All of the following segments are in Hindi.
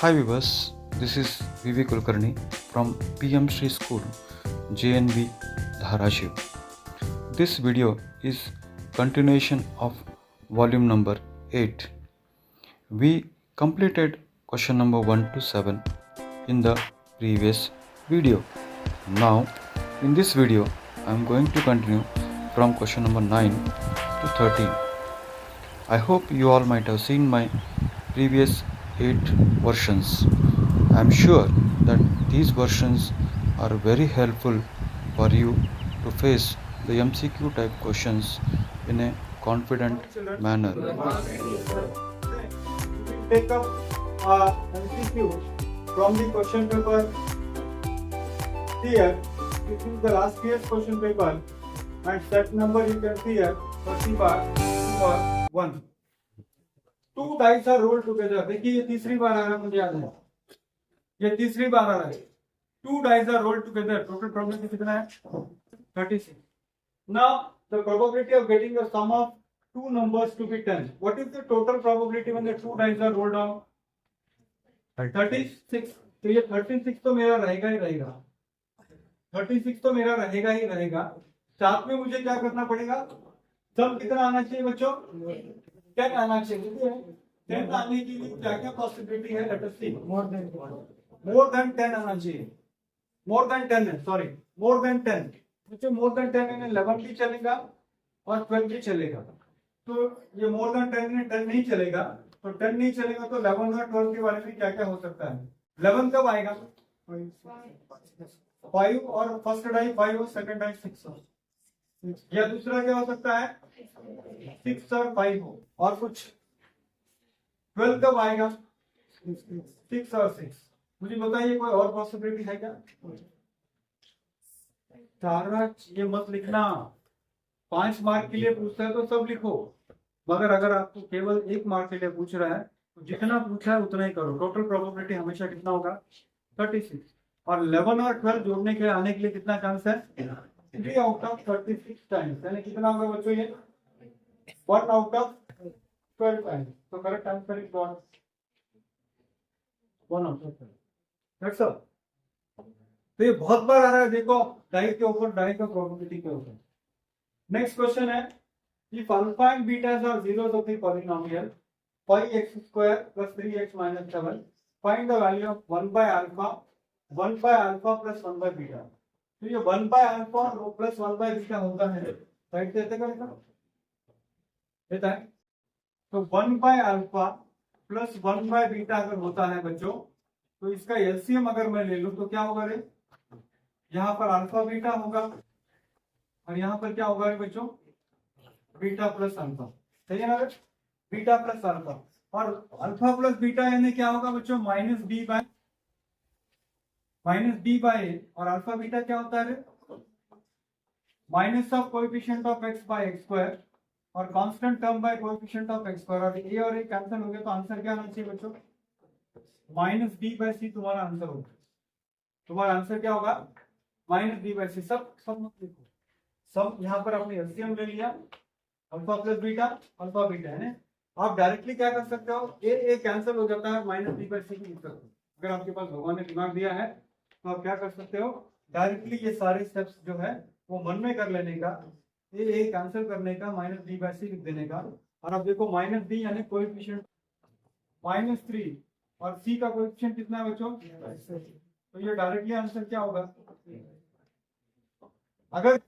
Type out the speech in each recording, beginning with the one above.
Hi viewers, this is Vivi Kulkarni from PM Sri School, JNV Dharashiv. This video is continuation of volume number 8. We completed question number 1 to 7 in the previous video. Now in this video I am going to continue from question number 9 to 13. I hope you all might have seen my previous 8 versions. I am sure that these versions are very helpful for you to face the MCQ type questions in a confident manner. Take up MCQ from the question paper here. This is the last year's question paper, and set number you can see here 30 bar 1. Two dice are rolled together. देखिए ये तीसरी बार आ रहा है, मुझे याद है ये तीसरी बार आ रहा है. Two dice are rolled together. Total probability कितना है? 36. Now the probability of getting the sum of two numbers to be 10. What is the total probability when the two dice are rolled down? 36. तो ये 36 तो मेरा रहेगा ही रहेगा. 36 तो मेरा रहेगा ही रहेगा. साथ में मुझे क्या करना पड़ेगा? सम कितना आना चाहिए बच्चों? 10 आना चाहिए. 10 आने के लिए क्या क्या पॉसिबिलिटी है? लेट अस सी. मोर देन 10 आना चाहिए. मोर देन 10 है, सॉरी, मोर देन 10. बच्चों मोर देन 10 में 11 भी चलेगा और 12 भी चलेगा. तो ये मोर देन 10 में 10 नहीं चलेगा, तो 10 नहीं चलेगा तो 11 और 12 के बारे में क्या क्या हो सकता है? 11 कब आएगा? 5 और फर्स्ट डाई 5 और सेकंड डाई 6 हो. या दूसरा क्या हो सकता है? 6 और 5 हो. और कुछ 12 कब आएगा? 6 और 6. मुझे बताइए कोई और पॉसिबिलिटी है क्या? सारा ये मत लिखना. 5 मार्क के लिए पूछता है तो सब लिखो, मगर अगर आपको केवल 1 मार्क के लिए पूछ रहा है तो जितना पूछा है उतना ही करो. टोटल प्रोबेबिलिटी हमेशा कितना होगा? 36. और 11 और 12 जोड़ने के आने के लिए कितना चांस है? 3 आउट ऑफ 36 टाइम्स. यानी कितना होगा बच्चों? ये 1 आउट ऑफ 12 टाइम्स. तो correct answer is 1 out of 12. That's all. तो ये बहुत बार आ रहा है, देखो, डाई के ऊपर, डाई का प्रोबेबिलिटी के ऊपर. नेक्स्ट क्वेश्चन है, if alpha and betas are zeros of the polynomial 5x square plus 3x minus 7, find the value of 1 by alpha plus 1 by beta. तो ये 1 by alpha plus 1 by beta होता है, राइट? देता है. तो 1 by alpha plus 1 by beta अगर होता है बच्चों, तो इसका एलसीएम अगर मैं ले लूं तो क्या होगा रे? यहाँ पर अल्फा बीटा होगा और यहाँ पर क्या होगा रे बच्चों? Beta plus alpha. सही है ना? Beta plus alpha. और अल्फा प्लस बीटा यानी क्या होगा बच्चों? Minus B by A. और अल्फा बीटा क्या होता है? Minus of coefficient of X by X square और constant term by coefficient of X square. और ए और ए कैंसिल हो गया तो आंसर क्या आना चाहिए बच्चों? माइनस बी बाय सी तुम्हारा आंसर होगा. तुम्हारा आंसर क्या होगा? माइनस बी बाय सी. सब मत लिखो, सब यहाँ पर आपने एलसीएम ले लिया. Alpha plus beta, alpha beta है ना. आप डायरेक्टली क्या कर सकते हो? ए कैंसिल हो जाता है, माइनस बी बाय सी की लिख सकते हो. अगर आपके पास भगवान ने दिमाग दिया है तो आप क्या कर सकते हो? डायरेक्टली ये सारे स्टेप्स जो है वो मन में कर लेने का, ए कैंसिल करने का, माइनस बी बाय सी लिख देने का. और अब देखो माइनस बी यानी कोएफिशिएंट -3 और सी का कोएफिशिएंट कितना है बच्चों? तो ये डायरेक्टली आंसर क्या होगा? अगर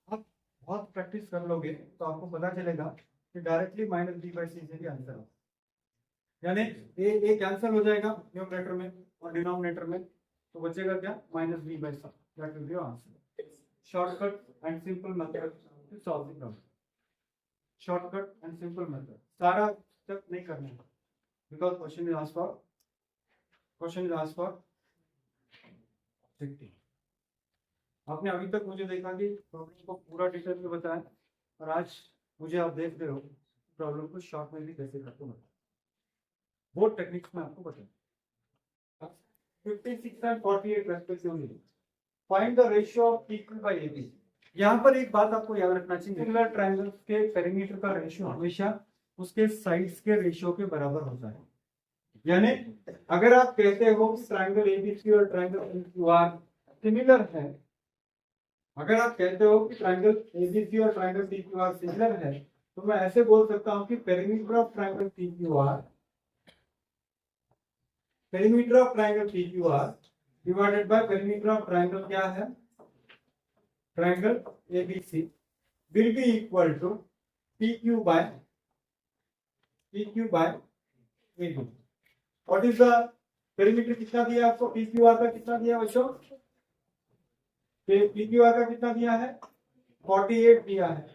आप बहुत प्रैक्टिस कर लोगे तो आपको पता चलेगा कि डायरेक्टली माइनस बी बाई सी से भी आंसर हो. यानी ए कैंसिल हो जाएगा न्यूमरेटर में और डिनोमिनेटर में, तो बचेगा क्या? Minus B by C. That will be your answer. Shortcut and simple method to solve the problem. Shortcut and simple method. सारा स्टेप नहीं करना है, because question is asked for 60. आपने अभी तक मुझे देखा कि प्रॉब्लम को पूरा डिटेल में बताया, और आज मुझे आप देख रहे हो प्रॉब्लम को शॉर्ट में भी कैसे करते हो. बोथ टेक्निक्स में आपको बताया. 56 and 48 respectively. Find the ratio of PQ by AB. यहाँ पर एक बात आपको याद रखना चाहिए, सिमिलर ट्रायंगल्स के पेरीमीटर का रेशियो हमेशा उसके साइड्स के रेशियो के बराबर होता है. यानी अगर आप कहते हो कि ट्रायंगल एबीसी और ट्रायंगल पीक्यूआर सिमिलर है, अगर आप कहते हो कि ट्रायंगल एबीसी और ट्रायंगल पीक्यूआर सिमिलर है, तो मैं ऐसे बोल सकता हूं कि perimeter of triangle P Q R divided by perimeter of triangle क्या है, triangle A B C will be equal to PQ by AB। What is the perimeter, कितना दिया आपको, PQR का कितना दिया बच्चों, PQR का कितना दिया है 48 दिया है,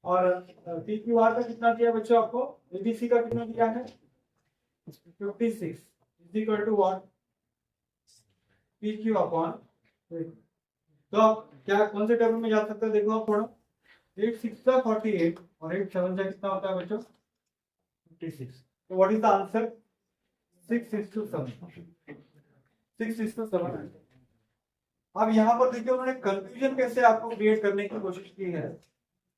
और PQR का कितना दिया बच्चों आपको, ABC का कितना दिया है 56 is equal to what, PQ upon. तो आप क्या कौन से टेबल में जा सकते हैं, देखो आप थोड़ा, 8 6 का 48 और 8 7 का कितना होता है बच्चों 56। तो व्हाट इज द आंसर, 6:7। 6:7। अब यहाँ पर देखिए उन्होंने कंफ्यूजन कैसे आपको क्रिएट करने की कोशिश की है,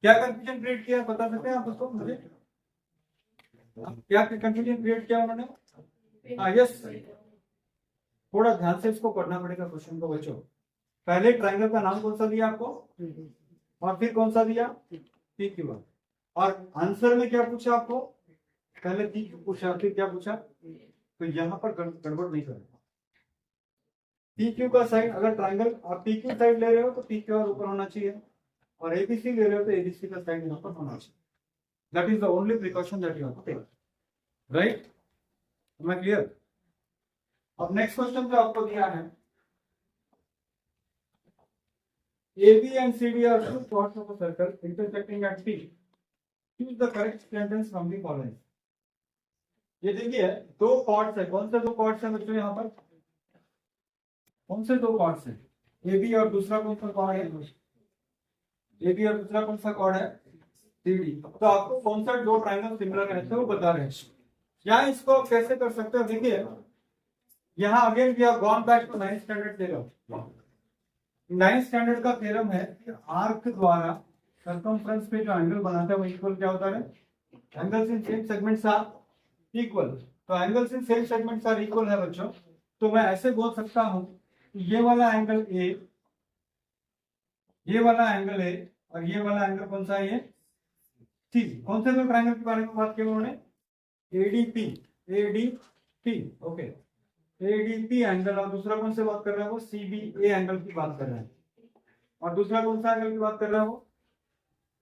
क्या कंफ्यूजन क्रिएट किया बता सकते हैं आप उसको मुझे, क्या कंफ्यूजन क्रिएट किया उन्होंने, हाँ यस, थोड़ा ध्यान से इसको पढ़ना पड़ेगा क्वेश्चन को बच्चों। पहले ट्रायंगल का नाम कौन सा दिया आपको, और फिर कौन सा दिया PQ, और आंसर में क्या पूछा आपको, पहले PQ पूछा फिर क्या पूछा, तो यहाँ पर गड़बड़ नहीं करना। PQ का साइड, अगर ट्रायंगल आप PQ साइड ले रहे हो तो PQR ऊपर होना चाहिए, और ABC ले रहे हो तो ABC का साइड यहाँ पर होना चाहिए। That is the only precaution that you have to take, right, am I clear? अब नेक्स्ट क्वेश्चन जो आपको दिया है, AB and CD are two parts of a circle intersecting at P. Choose the correct sentence from the following. ये देखिए दो पार्ट्स है, कौन से दो पार्ट्स हैं बच्चों, यहाँ पर कौन से दो पार्ट्स हैं, AB और दूसरा कौन सा कॉर्ड है, AB और दूसरा कौन सा कॉर्ड है CD। तो आपको कौन सा दो ट्रायंगल सिमिलर रहते हैं वो बता रहे हैं। यहाँ इसको आप कैसे कर सकते हो, देखिए यहाँ again we have gone back to 9th standard theorem. 9th standard का थ्योरम है कि आर्क द्वारा सर्कमफ्रेंस पे जो एंगल बनाता है वो इक्वल क्या होता है, angles in same segments are equal. तो angles in same segments are equal है बच्चों, तो मैं ऐसे बोल सकता हूं कि ये वाला एंगल A, ये वाला एंगल A और ये वाला एंगल कौन सा है, ये C। कौन से दो ट्रायंगल के बारे में बात की उन्होंने, ADP, ओके, ADP एंगल, और दूसरा कौन से बात कर रहा है वो CBA एंगल की बात कर रहा है, और दूसरा कौन सा एंगल की बात कर रहा है वो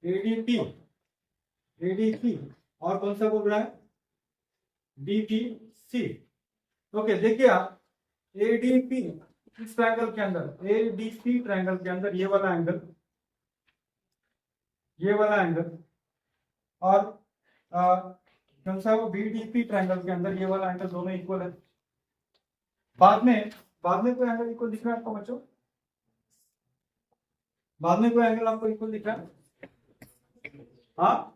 ADP, और कौन सा बोल रहा है DPC। ओके देखिए आप ADP इस ट्रायंगल के अंदर, ADP ट्रायंगल के अंदर ये वाला एंगल, और कौन सा वो BDP ट्रायंगल के अंदर ये वाला एंगल, दोनों इक्वल है। बाद में कोई एंगल इक्वल दिख रहा है आपको बच्चों, बाद में कोई एंगल आपको इक्वल दिख रहा है, हाँ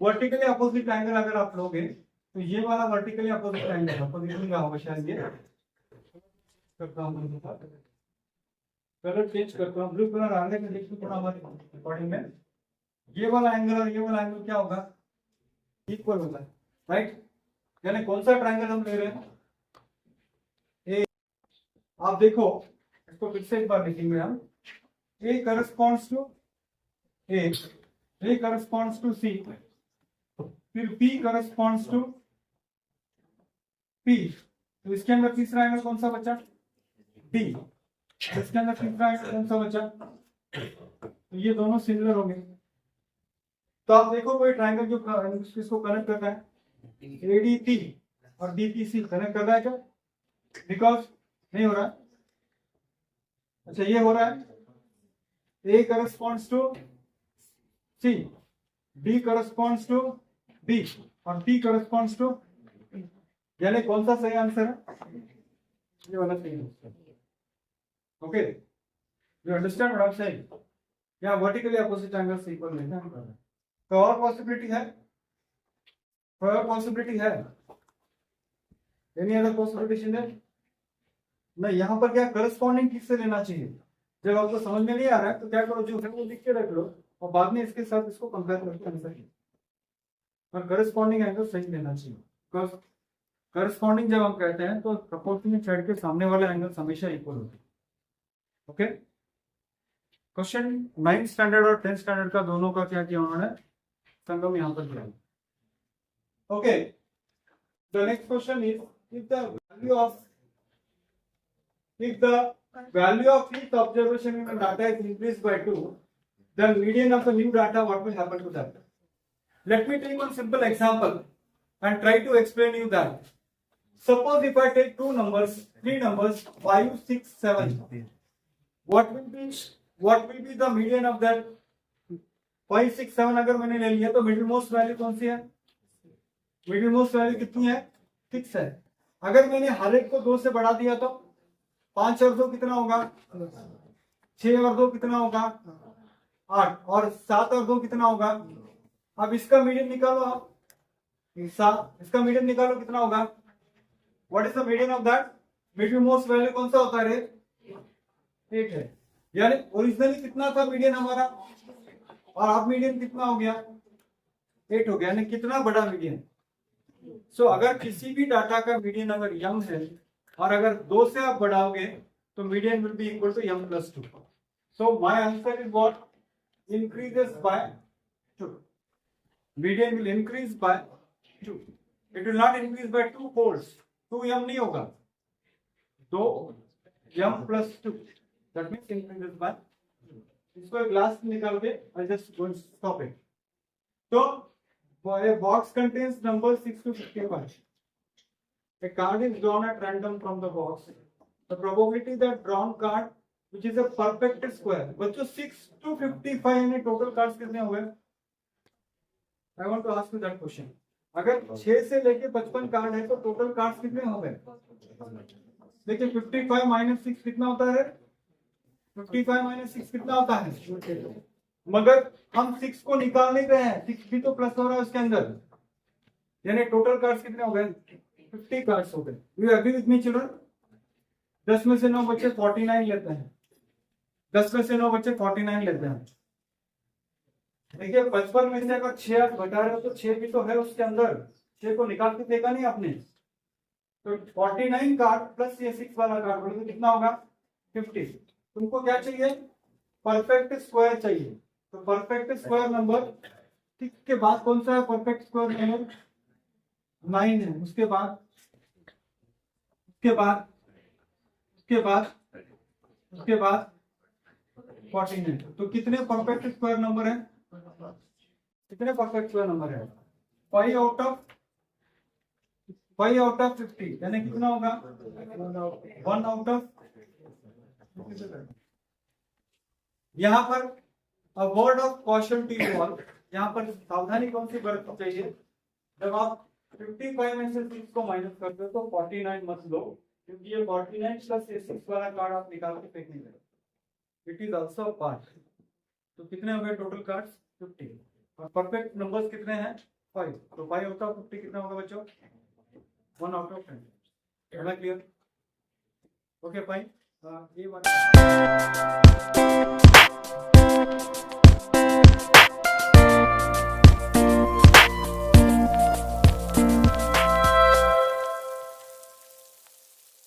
वर्टिकली अपोजिट एंगल अगर आप लोगे तो ये वाला वर्टिकली अपोजिट एंगल आपको दिख रहा होगा शायद, ये करता हूं कलर चेंज करता हूं, ब्लू कलर आने के देखिए थोड़ा हमारे रिकॉर्डिंग में, ये वाला एंगल और ये वाला एंगल क्या होगा, इक्वल होगा, राइट। यानी कौन सा ट्रायंगल हम ले रहे हैं, आप देखो इसको फिर से एक बार लिखेंगे हम, A corresponds to A corresponds to C, फिर P corresponds to P। तो इसके अंदर तीसरा एंगल कौन सा बचा, D। इसके अंदर तीसरा एंगल कौन सा बचा, तो ये दोनों सिमिलर होंगे। तो आप देखो कोई ट्रायंगल जो इसको कनेक्ट कर रहा है, ADP और DPC कनेक्ट कर रहा है क्या, बिकॉज नहीं हो रहा है, अच्छा ये हो रहा है, A corresponds to C, B corresponds to B और P corresponds to, यानी कौन सा सही आंसर है, ये वाला सही answer. Okay you understand what I am saying, या वर्टिकली अपोजिट एंगल्स इक्वल नहीं है। तो और पॉसिबिलिटी है, एनी अदर पॉसिबिलिटी नहीं, यहाँ पर क्या करस्पॉन्डिंग किससे लेना चाहिए, जब आपको समझ में नहीं आ रहा है तो क्या करो, जो है वो लिख के रख लो और बाद में इसके साथ इसको कंपेयर करके आंसर, और करस्पॉन्डिंग एंगल सही लेना चाहिए, बिकॉज करस्पॉन्डिंग जब हम कहते हैं तो प्रोपोर्शनल साइड के सामने वाले एंगल हमेशा इक्वल होते हैं। ओके, क्वेश्चन 9th स्टैंडर्ड और 10th स्टैंडर्ड का दोनों का क्या किया उन्होंने, संगम यहाँ पर किया। Okay, the next question is if the value of each observation in the data is increased by 2, the median of the new data, what will happen to that? Let me take one simple example and try to explain you that. Suppose if I take three numbers 5, 6, 7, what will be the median of that 5, 6, 7? अगर मैंने ले लिया तो मिडिल मोस्ट वैल्यू कौन सी है? मिडिल मोस्ट वैल्यू कितनी है? 6 है। अगर मैंने हर एक को 2 से बढ़ा दिया तो 5 और 2 कितना होगा? 6 और 2 कितना होगा? 8, और 7 और 2 कितना होगा? अब इसका मीडियन निकालो आप, इसका मीडियन निकालो कितना होगा? What is the median of that? Middle most value कौन सा होता है रे? 8 है। यानी ओरिजिनली कितना था मीडियन हमारा, और अब मीडियन कितना हो गया? 8 हो गया। यानी कितना बड़ा मीडियन? सो अगर किसी भी डाटा का मीडियन अगर यम है और अगर 2 से आप बढ़ाओगे तो median will be equal to M plus 2। So my answer is what? Increases by 2। Median will increase by 2। It will not increase by 2 folds. 2 M नहीं होगा, 2 M plus 2, that means increases by. इसको एक ग्लास निकालोगे, I just going to stop it. तो a box contains numbers 6 to 51. A card is drawn at random from the box. The probability that drawn card, which is a perfect square, बच्चों 6 to 55 यानी total cards कितने हुए? I want to ask you that question. अगर 6 से लेके 55 कार्ड है तो टोटल कार्ड्स कितने हो गए? देखिए 55 माइनस 6 कितना होता है? 55 माइनस 6 कितना होता है? मगर हम 6 को निकाल नहीं रहे हैं, 6 भी तो प्लस हो रहा है उसके अंदर, यानी टोटल कार्ड्स कितने हो गए? 50 कार्ड्स हो गए। You agree with me children? 10 में से 9 बच्चे 49 लेते हैं, 10 में से 9 बच्चे 49 लेते हैं। देखिए 55 में से अगर 6 आप घटा रहे हो तो 6 भी तो है उसके अंदर, 6 को निकाल के देखा नहीं आपने? तो 49 कार्ड प्लस ये 6 वाला कार्ड बोले तो कितना होगा? 50। तुमको क्या चाहिए? परफेक्ट स्क्वायर चाहिए। तो परफेक्ट स्क्वायर नंबर 6 के बाद कौन सा है परफेक्ट स्क्वायर नंबर? 9 है। उसके बाद 14 है। तो कितने परफेक्ट स्क्वायर नंबर है? कितने परफेक्ट स्क्वायर नंबर है? 5 आउट ऑफ 50, यानी कितना होगा? 1 आउट ऑफ। यहाँ पर A word of caution to you all, यहाँ पर सावधानी कौन सी बरतनी चाहिए? जब आप 55 में से 6 को माइनस करते हो तो 49 मत लो, क्योंकि ये 49 प्लस 6 वाला कार्ड आप निकाल के फेंक नहीं सकते। It is also part. तो कितने हो गए टोटल कार्ड्स? 50। और परफेक्ट नंबर्स कितने हैं? 5। तो 5 आउट ऑफ 50 कितना होगा बच्चों? 1 out of 10। Clear? Okay fine. ये बात